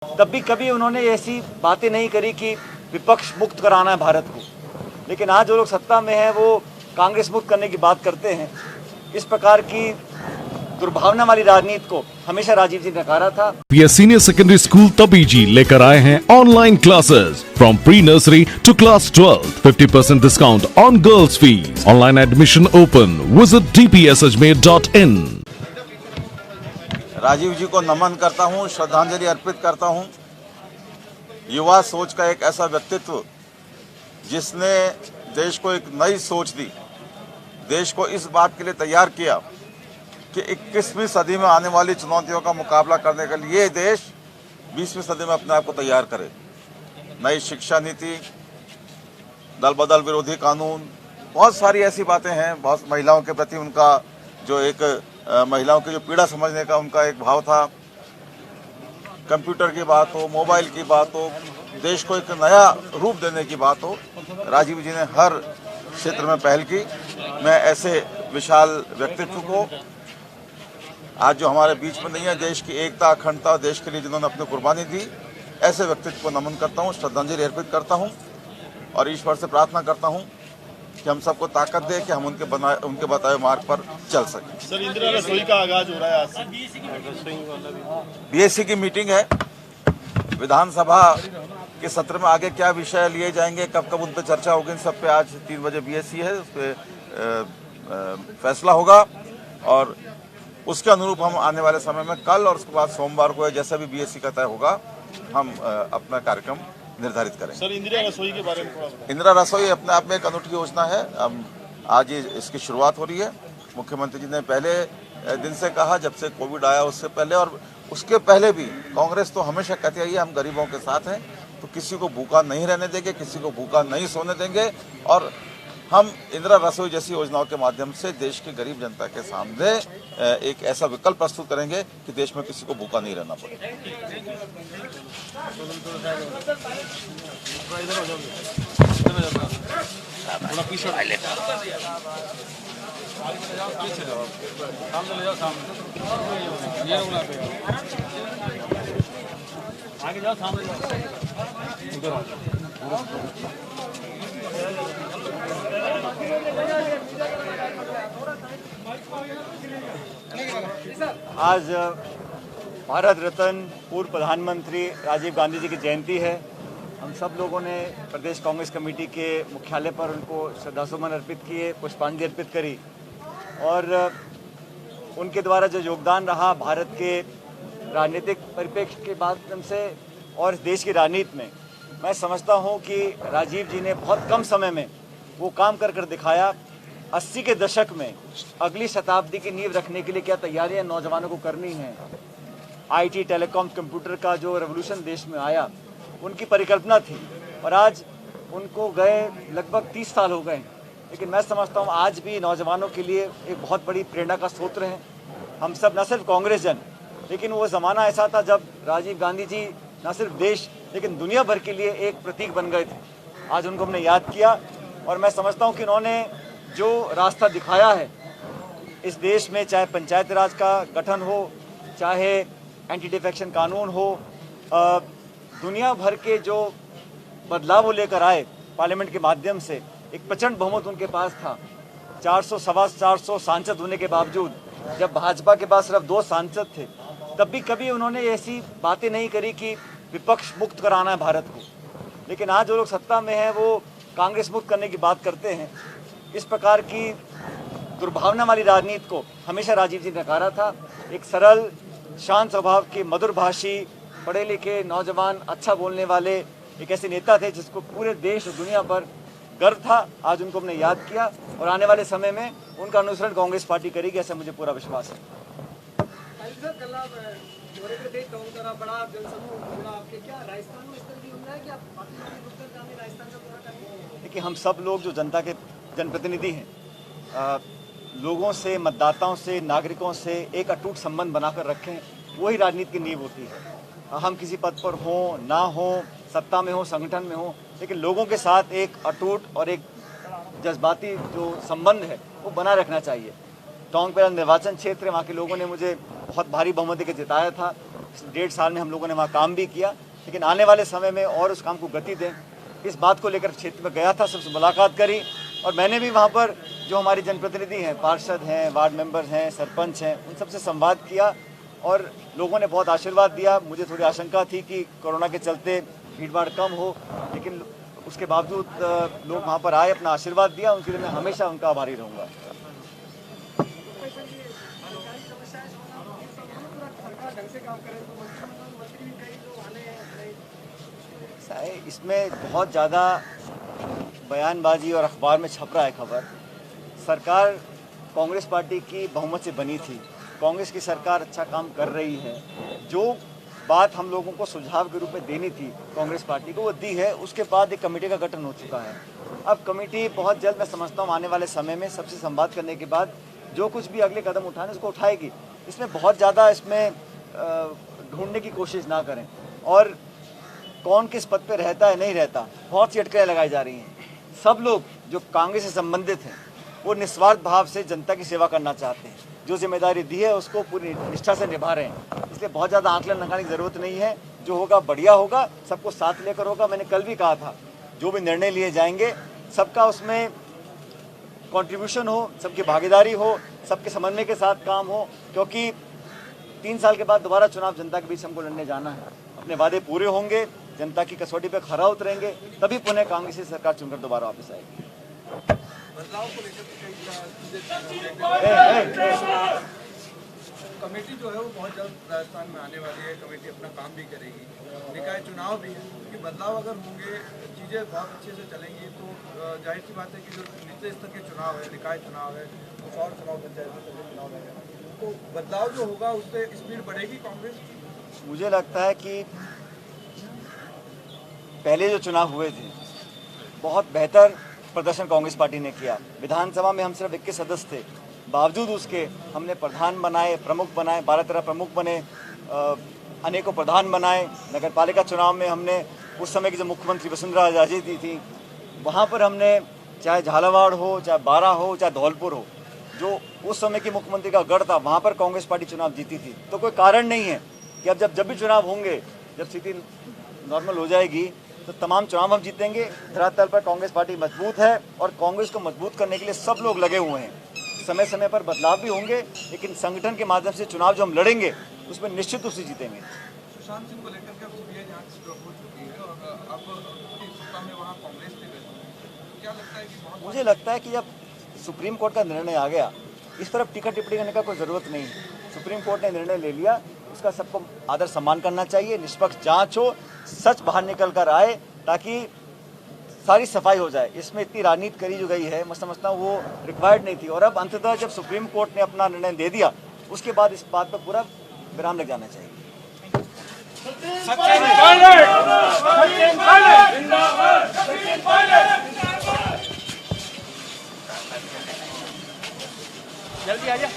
तब भी कभी उन्होंने ऐसी बातें नहीं करी कि विपक्ष मुक्त कराना है भारत को। लेकिन आज जो लोग सत्ता में हैं वो कांग्रेस मुक्त करने की बात करते हैं। इस प्रकार की दुर्भावना वाली राजनीति को हमेशा राजीव जी ने नकारा था। PS senior secondary school Tabiji लेकर आए हैं online classes from pre nursery to class 12, 50% discount on girls fees. Online admission open. Visit dpsajmer.in। Rajiv ji को नमन करता हूं, श्रद्धांजलि अर्पित करता हूं। युवा सोच का एक ऐसा व्यक्तित्व जिसने देश को एक नई सोच दी, देश को इस बात के लिए तैयार किया कि 21वीं सदी में आने वाली चुनौतियों का मुकाबला करने के लिए देश 20वीं सदी में अपने आप को तैयार करे। नई शिक्षा नीति, दल बदल विरोधी कानून, बहुत सारी ऐसी बातें हैं। बहुत महिलाओं के प्रति उनका जो एक महिलाओं की जो पीड़ा समझने का उनका एक भाव था। कंप्यूटर की बात हो, मोबाइल की बात हो, देश को एक नया रूप देने की बात हो, राजीव जी ने हर क्षेत्र में पहल की। मैं ऐसे विशाल व्यक्तित्व को आज जो हमारे बीच में नहीं है, देश की एकता अखंडता, देश के लिए जिन्होंने अपनी कुर्बानी दी, ऐसे व्यक्तित्व को नमन करता हूँ, श्रद्धांजलि अर्पित करता हूँ और ईश्वर से प्रार्थना करता हूँ कि हम सबको ताकत दे कि हम उनके बताए मार्ग पर चल सकें। सर, इंदिरा रसोई का आगाज हो रहा है आज से। बीएससी की मीटिंग है। विधानसभा के सत्र में आगे क्या विषय लिए जाएंगे, कब कब उन पर चर्चा होगी, इन सब पे आज 3 बजे बीएससी है, उस पर फैसला होगा और उसके अनुरूप हम आने वाले समय में कल और उसके बाद सोमवार को जैसा भी बीएससी का तय होगा हम अपना कार्यक्रम निर्धारित करें। सर, इंदिरा रसोई के बारे में थोड़ा बताएं। इंदिरा रसोई अपने आप में एक अनूठी योजना है। आज इसकी शुरुआत हो रही है। मुख्यमंत्री जी ने पहले दिन से कहा, जब से कोविड आया उससे पहले और उसके पहले भी कांग्रेस तो हमेशा कहती आई है हम गरीबों के साथ हैं, तो किसी को भूखा नहीं रहने देंगे, किसी को भूखा नहीं सोने देंगे और हम इंदिरा रसोई जैसी योजनाओं के माध्यम से देश की गरीब जनता के सामने एक ऐसा विकल्प प्रस्तुत करेंगे कि देश में किसी को भूखा नहीं रहना पड़े। आगे जाओ, सामने जाओ, उधर आ जाओ। आज भारत रत्न पूर्व प्रधानमंत्री राजीव गांधी जी की जयंती है। हम सब लोगों ने प्रदेश कांग्रेस कमेटी के मुख्यालय पर उनको श्रद्धासुमन अर्पित किए, पुष्पांजलि अर्पित करी और उनके द्वारा जो योगदान रहा भारत के राजनीतिक परिप्रेक्ष्य के माध्यम से और देश की राजनीति में, मैं समझता हूं कि राजीव जी ने बहुत कम समय में वो काम कर दिखाया। 80 के दशक में अगली शताब्दी की नींव रखने के लिए क्या तैयारियां नौजवानों को करनी है। आईटी, टेलीकॉम, कंप्यूटर का जो रेवोल्यूशन देश में आया, उनकी परिकल्पना थी और आज उनको गए लगभग 30 साल हो गए। लेकिन मैं समझता हूँ आज भी नौजवानों के लिए एक बहुत बड़ी प्रेरणा का स्रोत हैं। हम सब न सिर्फ कांग्रेस जन, लेकिन वो ज़माना ऐसा था जब राजीव गांधी जी न सिर्फ देश लेकिन दुनिया भर के लिए एक प्रतीक बन गए थे। आज उनको हमने याद किया और मैं समझता हूँ कि उन्होंने जो रास्ता दिखाया है इस देश में, चाहे पंचायती राज का गठन हो, चाहे एंटी डिफेक्शन कानून हो, दुनिया भर के जो बदलाव वो लेकर आए पार्लियामेंट के माध्यम से, एक प्रचंड बहुमत उनके पास था। 400 सांसद होने के बावजूद, जब भाजपा के पास सिर्फ 2 सांसद थे, तब भी कभी उन्होंने ऐसी बातें नहीं करी कि विपक्ष मुक्त कराना है भारत को। लेकिन आज जो लोग सत्ता में हैं वो कांग्रेस मुक्त करने की बात करते हैं। इस प्रकार की दुर्भावना वाली राजनीति को हमेशा राजीव जी ने नकारा था। एक सरल, शांत स्वभाव के, मधुरभाषी, पढ़े लिखे, नौजवान, अच्छा बोलने वाले एक ऐसे नेता थे जिसको पूरे देश और दुनिया पर गर्व था। आज उनको हमने याद किया और आने वाले समय में उनका अनुसरण कांग्रेस पार्टी करेगी, ऐसा मुझे पूरा विश्वास है। देखिए, हम सब लोग जो जनता के जनप्रतिनिधि हैं, लोगों से, मतदाताओं से, नागरिकों से एक अटूट संबंध बनाकर रखें, वही राजनीति की नींव होती है। हम किसी पद पर हों ना हों, सत्ता में हो, संगठन में हो, लेकिन लोगों के साथ एक अटूट और एक जज्बाती जो संबंध है वो बना रखना चाहिए। टोंक मेरा निर्वाचन क्षेत्र है, वहाँ के लोगों ने मुझे बहुत भारी बहुमति के जिताया था 1.5 साल में हम लोगों ने वहाँ काम भी किया, लेकिन आने वाले समय में और उस काम को गति दें, इस बात को लेकर क्षेत्र में गया था, सबसे मुलाकात करी। और मैंने भी वहाँ पर जो हमारे जनप्रतिनिधि हैं, पार्षद हैं, वार्ड मेंबर्स हैं, सरपंच हैं, उन सबसे संवाद किया और लोगों ने बहुत आशीर्वाद दिया। मुझे थोड़ी आशंका थी कि कोरोना के चलते भीड़-भाड़ कम हो, लेकिन उसके बावजूद लोग वहाँ पर आए, अपना आशीर्वाद दिया। उनके लिए मैं हमेशा उनका आभारी रहूँगा। इसमें बहुत ज़्यादा बयानबाजी और अखबार में छप रहा है खबर। सरकार कांग्रेस पार्टी की बहुमत से बनी थी, कांग्रेस की सरकार अच्छा काम कर रही है। जो बात हम लोगों को सुझाव के रूप में देनी थी कांग्रेस पार्टी को, वो दी है। उसके बाद एक कमेटी का गठन हो चुका है। अब कमेटी बहुत जल्द, मैं समझता हूँ आने वाले समय में सबसे संवाद करने के बाद जो कुछ भी अगले कदम उठाने उसको उठाएगी। इसमें बहुत ज़्यादा इसमें ढूंढने की कोशिश ना करें और कौन किस पद पे रहता है नहीं रहता, बहुत सी अटकलें लगाई जा रही हैं। सब लोग जो कांग्रेस से संबंधित हैं वो निस्वार्थ भाव से जनता की सेवा करना चाहते हैं। जो जिम्मेदारी दी है उसको पूरी निष्ठा से निभा रहे हैं। इसलिए बहुत ज़्यादा आंकलन लगाने की ज़रूरत नहीं है। जो होगा बढ़िया होगा, सबको साथ लेकर होगा। मैंने कल भी कहा था, जो भी निर्णय लिए जाएंगे सबका उसमें कंट्रीब्यूशन हो, सबकी भागीदारी हो, सबके समन्वय के साथ काम हो, क्योंकि 3 साल के बाद दोबारा चुनाव जनता के बीच हमको लड़ने जाना है। अपने वादे पूरे होंगे, जनता की कसौटी पे खरा उतरेंगे, तभी पुनः कांग्रेस की सरकार चुनकर दोबारा वापस आएगी। बदलाव को लेकर कमेटी जो है वो बहुत जल्द राजस्थान में आने वाली है। कमेटी अपना काम भी करेगी, निकाय चुनाव भी है। क्योंकि बदलाव अगर होंगे, चीज़ें बहुत अच्छे से चलेंगी, तो जाहिर सी बात है कि जो निचले स्तर के चुनाव है, निकाय चुनाव है, और चुनाव पंचायत चुनाव है, तो बदलाव जो होगा उससे स्पीड बढ़ेगी कांग्रेस की। मुझे लगता है कि पहले जो चुनाव हुए थे बहुत बेहतर प्रदर्शन कांग्रेस पार्टी ने किया। विधानसभा में हम सिर्फ 21 सदस्य थे, बावजूद उसके हमने प्रधान बनाए, प्रमुख बनाए, 12-13 प्रमुख बने, अनेकों प्रधान बनाए। नगर पालिका चुनाव में हमने उस समय की जो मुख्यमंत्री वसुंधरा राजे थी, वहाँ पर हमने चाहे झालावाड़ हो, चाहे बारा हो, चाहे धौलपुर हो, जो उस समय की मुख्यमंत्री का गढ़ था, वहाँ पर कांग्रेस पार्टी चुनाव जीती थी। तो कोई कारण नहीं है कि अब जब भी चुनाव होंगे, जब स्थिति नॉर्मल हो जाएगी तो तमाम चुनाव हम जीतेंगे। धरातल पर कांग्रेस पार्टी मजबूत है और कांग्रेस को मजबूत करने के लिए सब लोग लगे हुए हैं। समय समय पर बदलाव भी होंगे, लेकिन संगठन के माध्यम से चुनाव जो हम लड़ेंगे उसमें निश्चित रूप से जीतेंगे। सुशांत सिंह को लेकर के अब सीबीआई जांच हो चुकी है और अब सत्ता में वहाँ कांग्रेस ने बैठी। क्या लगता है कि मुझे लगता है कि जब सुप्रीम कोर्ट का निर्णय आ गया, इस तरफ टीका टिप्पणी करने का कोई ज़रूरत नहीं है। सुप्रीम कोर्ट ने निर्णय ले लिया, उसका सबको आदर सम्मान करना चाहिए। निष्पक्ष जांच हो, सच बाहर निकल कर आए, ताकि सारी सफाई हो जाए। इसमें इतनी राजनीति करी जो गई है, मैं समझता हूँ वो रिक्वायर्ड नहीं थी। और अब अंततः जब सुप्रीम कोर्ट ने अपना निर्णय दे दिया, उसके बाद इस बात पर पूरा विराम लग जाना चाहिए। जल्दी आ जा।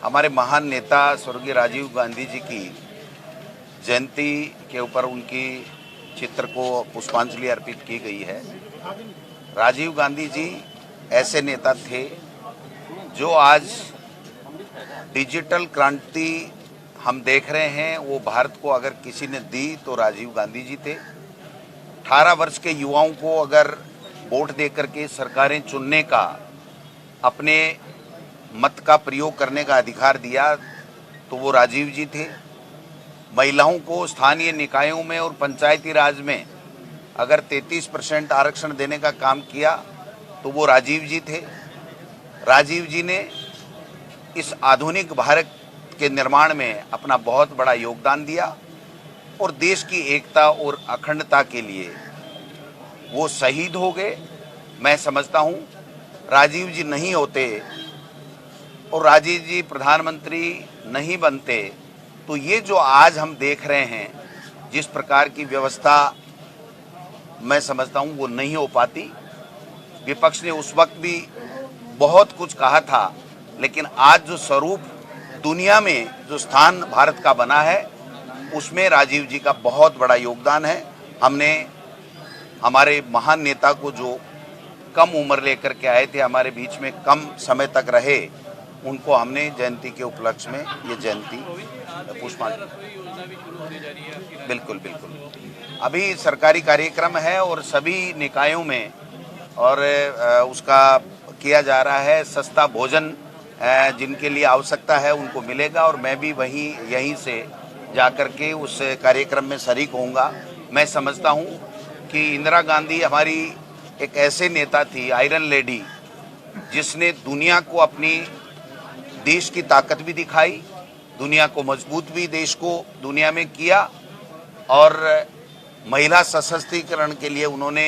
हमारे महान नेता स्वर्गीय राजीव गांधी जी की जयंती के ऊपर उनकी चित्र को पुष्पांजलि अर्पित की गई है। राजीव गांधी जी ऐसे नेता थे जो आज डिजिटल क्रांति हम देख रहे हैं, वो भारत को अगर किसी ने दी तो राजीव गांधी जी थे। 18 वर्ष के युवाओं को अगर वोट दे करके सरकारें चुनने का, अपने मत का प्रयोग करने का अधिकार दिया तो वो राजीव जी थे। महिलाओं को स्थानीय निकायों में और पंचायती राज में अगर 33% आरक्षण देने का काम किया तो वो राजीव जी थे। राजीव जी ने इस आधुनिक भारत के निर्माण में अपना बहुत बड़ा योगदान दिया और देश की एकता और अखंडता के लिए वो शहीद हो गए। मैं समझता हूँ राजीव जी नहीं होते और राजीव जी प्रधानमंत्री नहीं बनते तो ये जो आज हम देख रहे हैं जिस प्रकार की व्यवस्था, मैं समझता हूँ वो नहीं हो पाती। विपक्ष ने उस वक्त भी बहुत कुछ कहा था, लेकिन आज जो स्वरूप दुनिया में जो स्थान भारत का बना है उसमें राजीव जी का बहुत बड़ा योगदान है। हमने हमारे महान नेता को जो कम उम्र लेकर के आए थे, हमारे बीच में कम समय तक रहे, उनको हमने जयंती के उपलक्ष्य में ये जयंती पुष्पांजलि। बिल्कुल बिल्कुल अभी सरकारी कार्यक्रम है और सभी निकायों में और उसका किया जा रहा है। सस्ता भोजन जिनके लिए आवश्यकता है उनको मिलेगा और मैं भी यहीं से जाकर के उस कार्यक्रम में शरीक होऊंगा। मैं समझता हूं कि इंदिरा गांधी हमारी एक ऐसे नेता थी, आयरन लेडी, जिसने दुनिया को अपनी देश की ताकत भी दिखाई, दुनिया को मजबूत भी देश को दुनिया में किया और महिला सशक्तिकरण के लिए उन्होंने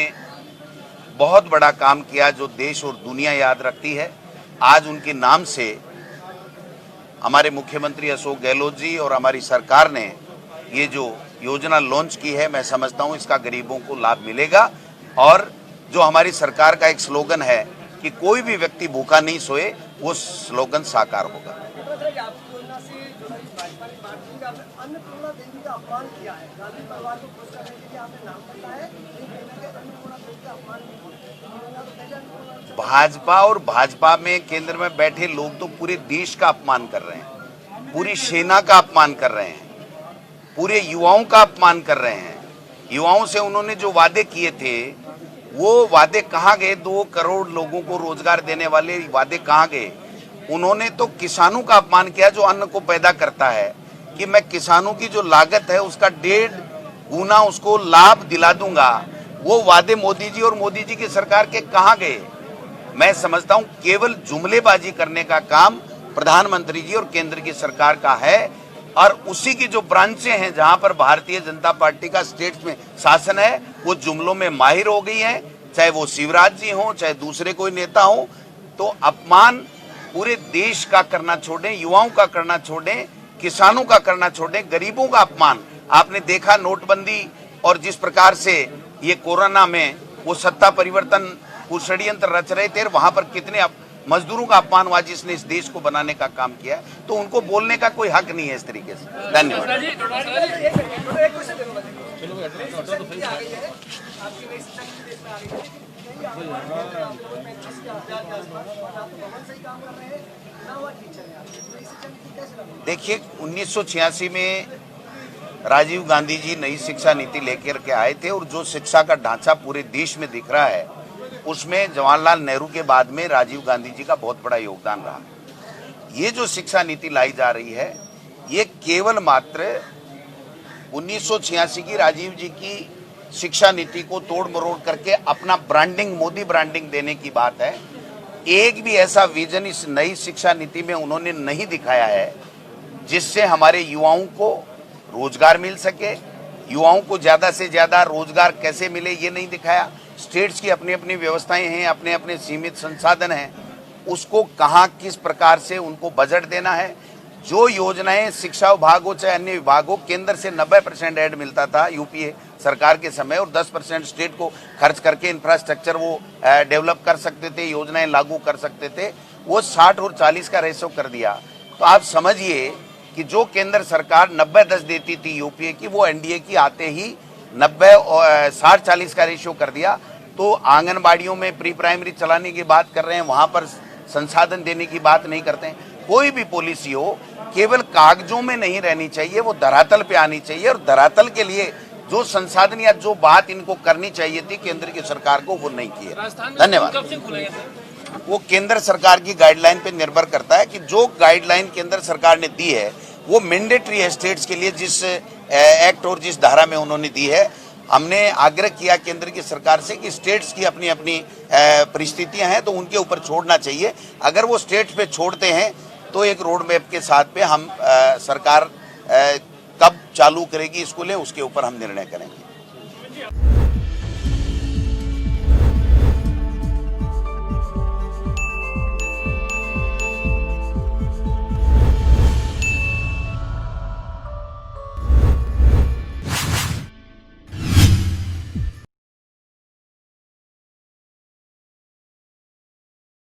बहुत बड़ा काम किया जो देश और दुनिया याद रखती है। आज उनके नाम से हमारे मुख्यमंत्री अशोक गहलोत जी और हमारी सरकार ने ये जो योजना लॉन्च की है, मैं समझता हूँ इसका गरीबों को लाभ मिलेगा। और जो हमारी सरकार का एक स्लोगन है कि कोई भी व्यक्ति भूखा नहीं सोए, वो स्लोगन साकार होगा। भाजपा और भाजपा में केंद्र में बैठे लोग तो पूरे देश का अपमान कर रहे हैं, पूरी सेना का अपमान कर रहे हैं, पूरे युवाओं का अपमान कर रहे हैं। युवाओं से उन्होंने जो वादे किए थे वो वादे कहाँ गए? 2 करोड़ लोगों को रोजगार देने वाले वादे कहाँ गए? उन्होंने तो किसानों का अपमान किया जो अन्न को पैदा करता है, कि मैं किसानों की जो लागत है उसका 1.5 गुना उसको लाभ दिला दूंगा। वो वादे मोदी जी और मोदी जी की सरकार के कहाँ गए? मैं समझता हूं केवल जुमलेबाजी करने का काम प्रधानमंत्री जी और केंद्र की सरकार का है और उसी की जो ब्रांचें हैं जहां पर भारतीय जनता पार्टी का स्टेट में शासन है वो जुमलों में माहिर हो गई हैं, चाहे वो शिवराज जी हों चाहे दूसरे कोई नेता हो। तो अपमान पूरे देश का करना छोड़ें, युवाओं का करना छोड़ें, किसानों का करना छोड़ें, गरीबों का अपमान। आपने देखा नोटबंदी और जिस प्रकार से ये कोरोना में वो सत्ता परिवर्तन वो षड्यंत्र रच रहे थे, वहां पर कितने मजदूरों का अपमान हुआ जिसने इस देश को बनाने का काम किया। तो उनको बोलने का कोई हक नहीं है इस तरीके से। धन्यवाद। देखिए 1986 में राजीव गांधी जी नई शिक्षा नीति लेकर के आए थे और जो शिक्षा का ढांचा पूरे देश में दिख रहा है उसमें जवाहरलाल नेहरू के बाद में राजीव गांधी जी का बहुत बड़ा योगदान रहा। ये जो शिक्षा नीति लाई जा रही है ये केवल मात्र 1986 की राजीव जी की शिक्षा नीति को तोड़ मरोड़ करके अपना ब्रांडिंग, मोदी ब्रांडिंग देने की बात है। एक भी ऐसा विजन इस नई शिक्षा नीति में उन्होंने नहीं दिखाया है जिससे हमारे युवाओं को रोजगार मिल सके, युवाओं को ज्यादा से ज्यादा रोजगार कैसे मिले ये नहीं दिखाया। स्टेट्स की अपनी अपनी व्यवस्थाएं हैं, अपने अपने सीमित संसाधन हैं, उसको कहाँ किस प्रकार से उनको बजट देना है। जो योजनाएं शिक्षा विभाग हो चाहे अन्य विभाग हो, केंद्र से 90% ऐड मिलता था यूपीए सरकार के समय और 10% स्टेट को खर्च करके इंफ्रास्ट्रक्चर वो डेवलप कर सकते थे, योजनाएं लागू कर सकते थे। वो 60 और 40 का रेशो कर दिया। तो आप समझिए कि जो केंद्र सरकार 90-10 देती थी यूपीए की, वो एनडीए की आते ही 90 और 60-40 का रेशियो कर दिया। तो आंगनबाड़ियों में प्री प्राइमरी चलाने की बात कर रहे हैं, वहां पर संसाधन देने की बात नहीं करते हैं। कोई भी पॉलिसी हो केवल कागजों में नहीं रहनी चाहिए, वो धरातल पे आनी चाहिए और धरातल के लिए जो संसाधन या जो बात इनको करनी चाहिए थी केंद्र की सरकार को वो नहीं की है। धन्यवाद। वो केंद्र सरकार की गाइडलाइन पे निर्भर करता है कि जो गाइडलाइन केंद्र सरकार ने दी है वो मैंडेटरी है स्टेट्स के लिए, जिस एक्ट और जिस धारा में उन्होंने दी है। हमने आग्रह किया केंद्र की सरकार से कि स्टेट्स की अपनी अपनी परिस्थितियां हैं तो उनके ऊपर छोड़ना चाहिए। अगर वो स्टेट्स पे छोड़ते हैं तो एक रोड मैप के साथ पे हम सरकार कब चालू करेगी स्कूलें उसके ऊपर हम निर्णय करेंगे।